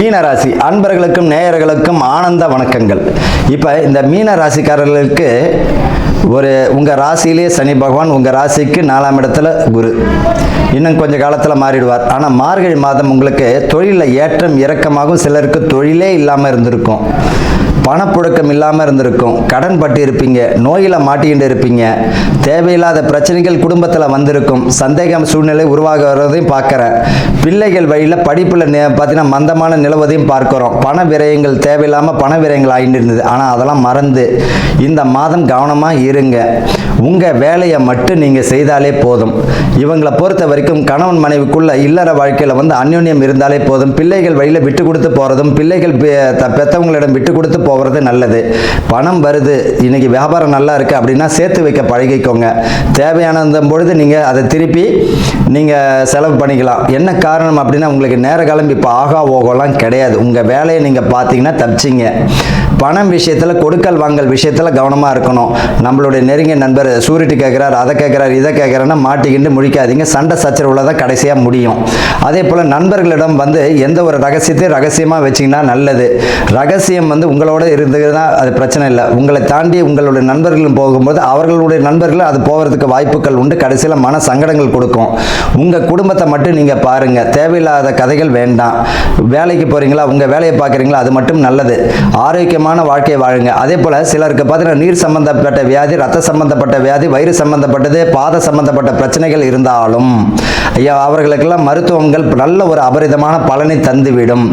மீனராசி அன்பர்களுக்கும் நேயர்களுக்கும் ஆனந்த வணக்கங்கள். இப்போ இந்த மீன ராசிக்காரர்களுக்கு உங்கள் ராசியிலே சனி பகவான், உங்கள் ராசிக்கு 4ஆம் இடத்துல குரு. இன்னும் கொஞ்சம் காலத்தில் மாறிடுவார். ஆனால் மார்கழி மாதம் உங்களுக்கு தொழிலில் ஏற்றம் இறக்கமாகவும், சிலருக்கு தொழிலே இல்லாமல் இருந்திருக்கும், பணப்புழக்கம் இல்லாமல் இருந்திருக்கும், கடன் பட்டு இருப்பீங்க, நோயில் மாட்டிக்கிட்டு இருப்பீங்க, தேவையில்லாத பிரச்சனைகள் குடும்பத்தில் வந்திருக்கும், சந்தேகம் சூழ்நிலை உருவாகிறதையும் பார்க்குறேன். பிள்ளைகள் வழியில் படிப்பில் பார்த்தீங்கன்னா மந்தமான நிலவதையும் பார்க்குறோம். பண விரயங்கள் தேவையில்லாமல் பண விரயங்கள் ஆகிட்டு இருந்தது. ஆனால் அதெல்லாம் மறந்து இந்த மாதம் கவனமாக இருங்க. உங்கள் வேலையை மட்டும் நீங்கள் செய்தாலே போதும். இவங்களை பொறுத்த வரைக்கும் கணவன் மனைவிக்குள்ள இல்லற வாழ்க்கையில் அந்யோன்யம் இருந்தாலே போதும். பிள்ளைகள் வழியில் விட்டு கொடுத்து போகிறதும், பிள்ளைகள் பெற்றவங்களிடம் விட்டு கொடுத்து போகிறது நல்லது. பணம் வருது, இன்னைக்கு வியாபாரம் நல்லா இருக்குது அப்படின்னா சேர்த்து வைக்க பழகிக்கோங்க. தேவையான பொழுது நீங்கள் அதை திருப்பி நீங்கள் செலவு பண்ணிக்கலாம். என்ன காரணம் அப்படின்னா உங்களுக்கு நேர காலம் இப்போ ஆகா ஓகோலாம் கிடையாது. உங்கள் வேலையை நீங்கள் பார்த்தீங்கன்னா தப்பிச்சிங்க. பணம் விஷயத்தில், கொடுக்கல் வாங்கல் விஷயத்தில் கவனமாக இருக்கணும். நம்மளுடைய நெருங்கிய நண்பர் சூரிட்டி கேட்குறாரு, அதை கேட்குறாரு, இதை கேட்குறேன்னா மாட்டிக்கிட்டு முடிக்காதீங்க. சண்டை சச்சரவுல தான் கடைசியாக முடியும். அதே போல் நண்பர்களிடம் எந்த ஒரு ரகசியத்தையும் ரகசியமாக வச்சிங்கன்னா நல்லது. ரகசியம் உங்களோட இருந்ததுன்னா அது பிரச்சனை இல்லை. உங்களை தாண்டி உங்களுடைய நண்பர்களும் போகும்போது அவர்களுடைய நண்பர்கள் அது போகிறதுக்கு வாய்ப்புகள் உண்டு. கடைசியில் மன சங்கடங்கள் கொடுக்கும். உங்கள் குடும்பத்தை மட்டும் நீங்கள் பாருங்கள். தேவையில்லாத கதைகள் வேண்டாம். வேலைக்கு போகிறீங்களா, உங்கள் வேலையை பார்க்குறீங்களா, அது மட்டும் நல்லது. ஆரோக்கியமான வாழ்க்கையை வாழுங்க. அதே போல் சிலருக்கு பார்த்தீங்கன்னா நீர் சம்பந்தப்பட்ட வியாதி, ரத்த சம்பந்தப்பட்ட வியாதி, வயிறு சம்பந்தப்பட்டது, பாத சம்பந்தப்பட்ட பிரச்சனைகள் இருந்தாலும் அவர்களுக்கெல்லாம் மருத்துவங்கள் நல்ல ஒரு அபரிதமான பலனை தந்துவிடும்.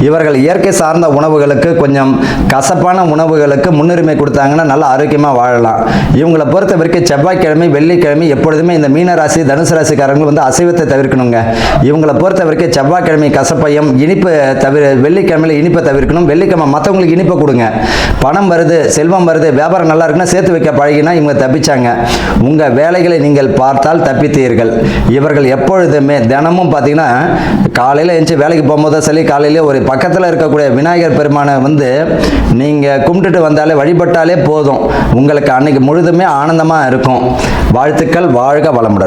இவர்கள் இயற்கை சார்ந்த உணவுகளுக்கு, கொஞ்சம் கசப்பான உணவுகளுக்கு முன்னுரிமை கொடுத்தாங்கன்னா நல்ல ஆரோக்கியமாக வாழலாம். இவங்களை பொறுத்த வரைக்கும் செவ்வாய்க்கிழமை, வெள்ளிக்கிழமை எப்பொழுதுமே இந்த மீன ராசி, தனுசு ராசிக்காரங்கள் அசைவத்தை தவிர்க்கணுங்க. இவங்களை பொறுத்த வரைக்கும் செவ்வாய்க்கிழமை கசப்பையும், இனிப்பு வெள்ளிக்கிழமையில் இனிப்பை தவிர்க்கணும். வெள்ளிக்கிழமை மற்றவங்களுக்கு இனிப்பை கொடுங்க. பணம் வருது, செல்வம் வருது, வியாபாரம் நல்லா இருக்குன்னா சேர்த்து வைக்க பழகினா இவங்க தப்பிச்சாங்க. உங்கள் வேலைகளை நீங்கள் பார்த்தால் தப்பித்தீர்கள். இவர்கள் எப்பொழுதுமே தினமும் பார்த்தீங்கன்னா காலையில் எழுந்து வேலைக்கு போகும்போது சரி, காலையிலே ஒரு பக்கத்தில் இருக்கக்கூடிய விநாயகர் பெருமானை நீங்கள் கும்பிட்டுட்டு வந்தாலே, வழிபட்டாலே போதும். உங்களுக்கு அன்னைக்கு முழுதுமே ஆனந்தமாக இருக்கும். வாழ்த்துக்கள். வாழ்க வளமுடன்.